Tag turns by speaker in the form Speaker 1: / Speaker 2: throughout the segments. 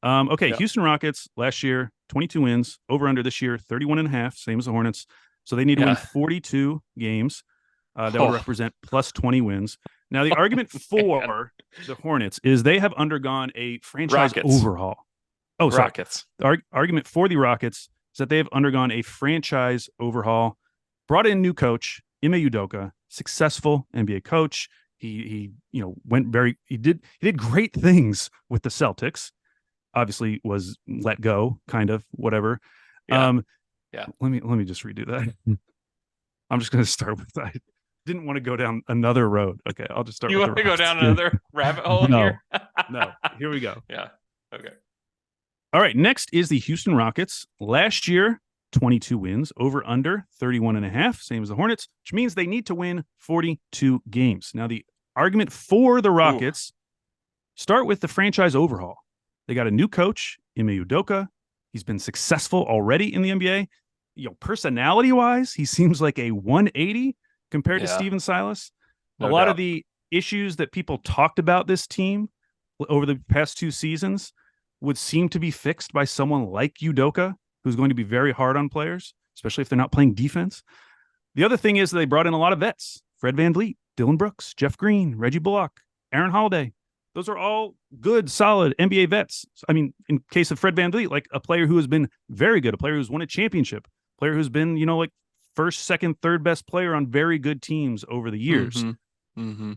Speaker 1: Okay,
Speaker 2: Yeah.
Speaker 1: Houston Rockets last year, 22 wins. Over under this year, 31 and a half, same as the Hornets. So they need to win
Speaker 2: Yeah.
Speaker 1: 42 games. That would
Speaker 2: Oh,
Speaker 1: represent plus 20 wins. Now, the
Speaker 2: oh
Speaker 1: argument
Speaker 2: man.
Speaker 1: for the Hornets is they have undergone a franchise
Speaker 2: Rockets.
Speaker 1: overhaul. Oh, sorry.
Speaker 2: Rockets.
Speaker 1: The argument for the Rockets is that they have undergone a franchise overhaul, brought in new coach, Ime Udoka, successful NBA coach. He went very he did great things with the Celtics. Obviously was let go, kind of, whatever.
Speaker 2: Yeah.
Speaker 1: Um,
Speaker 2: Yeah.
Speaker 1: let me just redo that. I'm just going to start with I didn't want to go down another road. Okay, I'll just start
Speaker 2: You
Speaker 1: with the
Speaker 2: want to go
Speaker 1: Rockets.
Speaker 2: down another rabbit hole
Speaker 1: No,
Speaker 2: here?
Speaker 1: no. Here we go.
Speaker 2: Yeah. Okay.
Speaker 1: All right, next is the Houston Rockets. Last year, 22 wins, over under 31 and a half, same as the Hornets, which means they need to win 42 games. Now, the argument for the
Speaker 2: Ooh.
Speaker 1: Rockets start with the franchise overhaul. They got a new coach, Ime Udoka. He's been successful already in the NBA. Personality wise, he seems like a 180 compared to
Speaker 2: Yeah.
Speaker 1: Steven Silas. A
Speaker 2: No
Speaker 1: lot of
Speaker 2: doubt.
Speaker 1: the issues that people talked about this team over the past two seasons would seem to be fixed by someone like Udoka, who's going to be very hard on players, especially if they're not playing defense. The other thing is they brought in a lot of vets: Fred VanVleet, Dylan Brooks, Jeff Green, Reggie Bullock, Aaron Holiday. Those are all good, solid NBA vets. I mean, in case of Fred VanVleet, like a player who has been very good, a player who's won a championship, a player who's been, like first, second, third best player on very good teams over the years.
Speaker 2: Mm-hmm. Mm-hmm.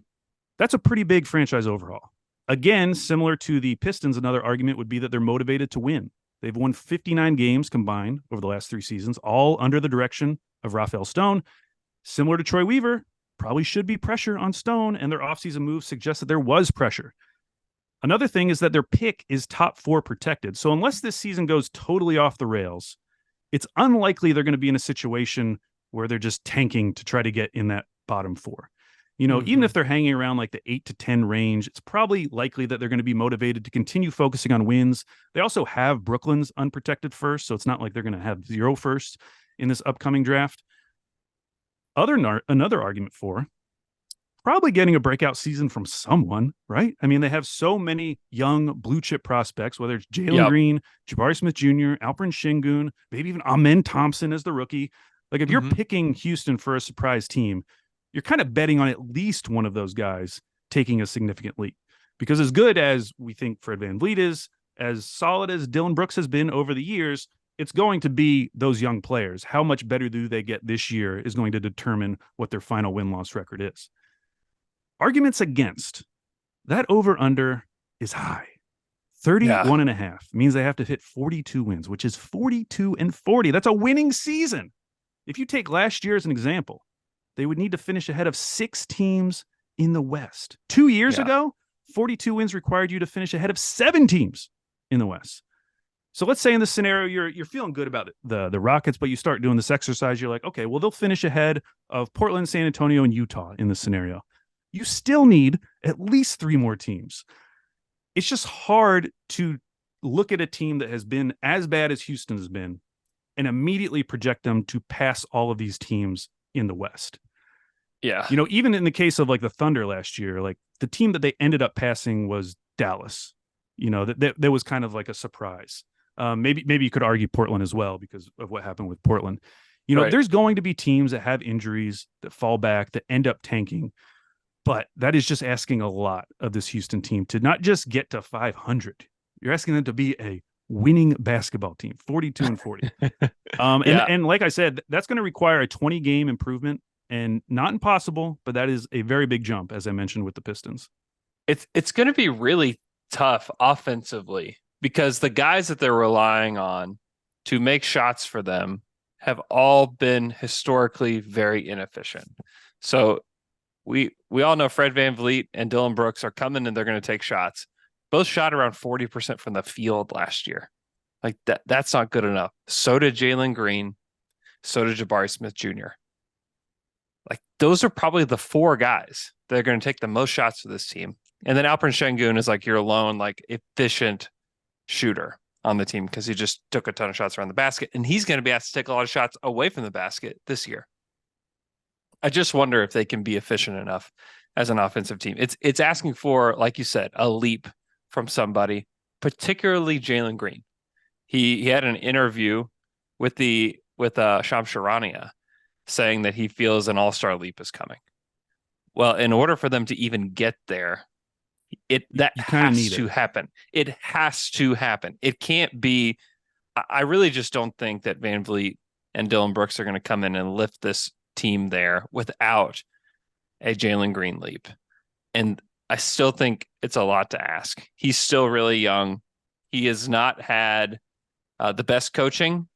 Speaker 1: That's a pretty big franchise overhaul. Again, similar to the Pistons, another argument would be that they're motivated to win. They've won 59 games combined over the last three seasons, all under the direction of Rafael Stone. Similar to Troy Weaver, probably should be pressure on Stone, and their offseason moves suggest that there was pressure. Another thing is that their pick is top four protected. So unless this season goes totally off the rails, it's unlikely they're going to be in a situation where they're just tanking to try to get in that bottom four. Even
Speaker 2: Mm-hmm.
Speaker 1: if they're hanging around like the 8 to 10 range, it's probably likely that they're going to be motivated to continue focusing on wins. They also have Brooklyn's unprotected first, so it's not like they're going to have zero first in this upcoming draft. Another argument for probably getting a breakout season from someone, right? I mean, they have so many young blue chip prospects, whether it's Jalen
Speaker 2: Yep.
Speaker 1: Green, Jabari Smith Jr., Alperen Şengün, maybe even Amen Thompson as the rookie. Like if you're
Speaker 2: Mm-hmm.
Speaker 1: picking Houston for a surprise team, you're kind of betting on at least one of those guys taking a significant leap. Because as good as we think Fred VanVleet is, as solid as Dylan Brooks has been over the years, it's going to be those young players. How much better do they get this year is going to determine what their final win-loss record is. Arguments against that over under is high.
Speaker 2: Yeah.
Speaker 1: 31 and a half means they have to hit 42 wins, which is 42 and 40. That's a winning season. If you take last year as an example, they would need to finish ahead of 6 teams in the West. 2 years
Speaker 2: Yeah.
Speaker 1: ago, 42 wins required you to finish ahead of 7 teams in the West. So let's say in this scenario, you're feeling good about the Rockets, but you start doing this exercise. You're like, okay, well, they'll finish ahead of Portland, San Antonio, and Utah in this scenario. You still need at least 3 more teams. It's just hard to look at a team that has been as bad as Houston has been and immediately project them to pass all of these teams in the West.
Speaker 2: Yeah.
Speaker 1: Even in the case of like the Thunder last year, like the team that they ended up passing was Dallas. That was kind of like a surprise. Maybe you could argue Portland as well because of what happened with Portland.
Speaker 2: Right.
Speaker 1: There's going to be teams that have injuries, that fall back, that end up tanking. But that is just asking a lot of this Houston team to not just get to 500. You're asking them to be a winning basketball team, 42 and 40.
Speaker 2: Yeah.
Speaker 1: And like I said, that's going to require a 20-game improvement, and not impossible, but that is a very big jump, as I mentioned with the Pistons.
Speaker 2: It's going to be really tough offensively because the guys that they're relying on to make shots for them have all been historically very inefficient. So we all know Fred VanVleet and Dylan Brooks are coming and they're going to take shots. Both shot around 40% from the field last year. Like that's not good enough. So did Jalen Green. So did Jabari Smith Jr. Like those are probably the 4 guys that are going to take the most shots for this team. And then Alperen Şengün is like your lone, like efficient shooter on the team because he just took a ton of shots around the basket. And he's going to be asked to take a lot of shots away from the basket this year. I just wonder if they can be efficient enough as an offensive team. It's asking for, like you said, a leap from somebody. particularly Jalen Green. He had an interview with Shams Charania saying that he feels an all-star leap is coming. Well, in order for them to even get there, that
Speaker 1: You kind of
Speaker 2: has
Speaker 1: need
Speaker 2: to
Speaker 1: it.
Speaker 2: happen. It has to happen. It can't be. I really just don't think that Van Vliet and Dylan Brooks are going to come in and lift this team there without a Jalen Green leap. And I still think it's a lot to ask. He's still really young. He has not had the best coaching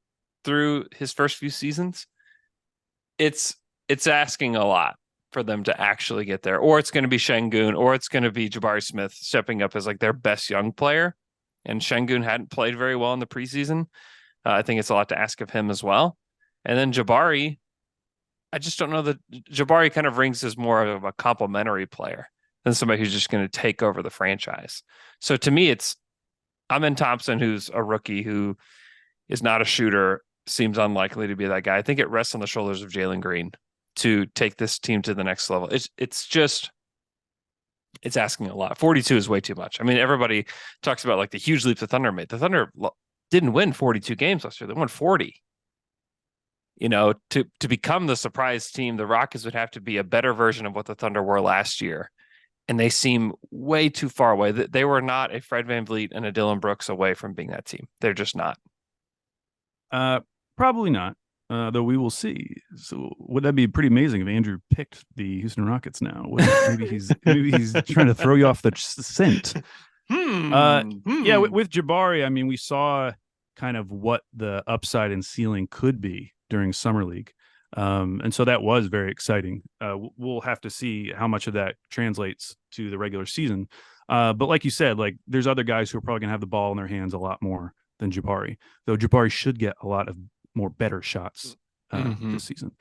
Speaker 2: through his first few seasons. It's asking a lot for them to actually get there, or it's going to be Şengün, or it's going to be Jabari Smith stepping up as like their best young player. And Şengün hadn't played very well in the preseason. I think it's a lot to ask of him as well. And then Jabari, I just don't know that Jabari kind of rings as more of a complementary player than somebody who's just going to take over the franchise. So to me, it's Amen Thompson, who's a rookie who is not a shooter, seems unlikely to be that guy. I think it rests on the shoulders of Jalen Green to take this team to the next level. It's asking a lot. 42 is way too much. I mean, everybody talks about like the huge leap the Thunder made. The Thunder didn't win 42 games last year. They won 40. You know, to become the surprise team, the Rockets would have to be a better version of what the Thunder were last year. And they seem way too far away. They were not a Fred VanVleet and a Dylan Brooks away from being that team. They're just not.
Speaker 1: Probably not. Though we will see. So would that be pretty amazing if Andrew picked the Houston Rockets now? Maybe he's trying to throw you off the scent. Yeah, with Jabari, I mean, we saw kind of what the upside and ceiling could be during summer league, and so that was very exciting. We'll have to see how much of that translates to the regular season. But like you said, like there's other guys who are probably gonna have the ball in their hands a lot more than Jabari, though Jabari should get a lot of more better shots this season.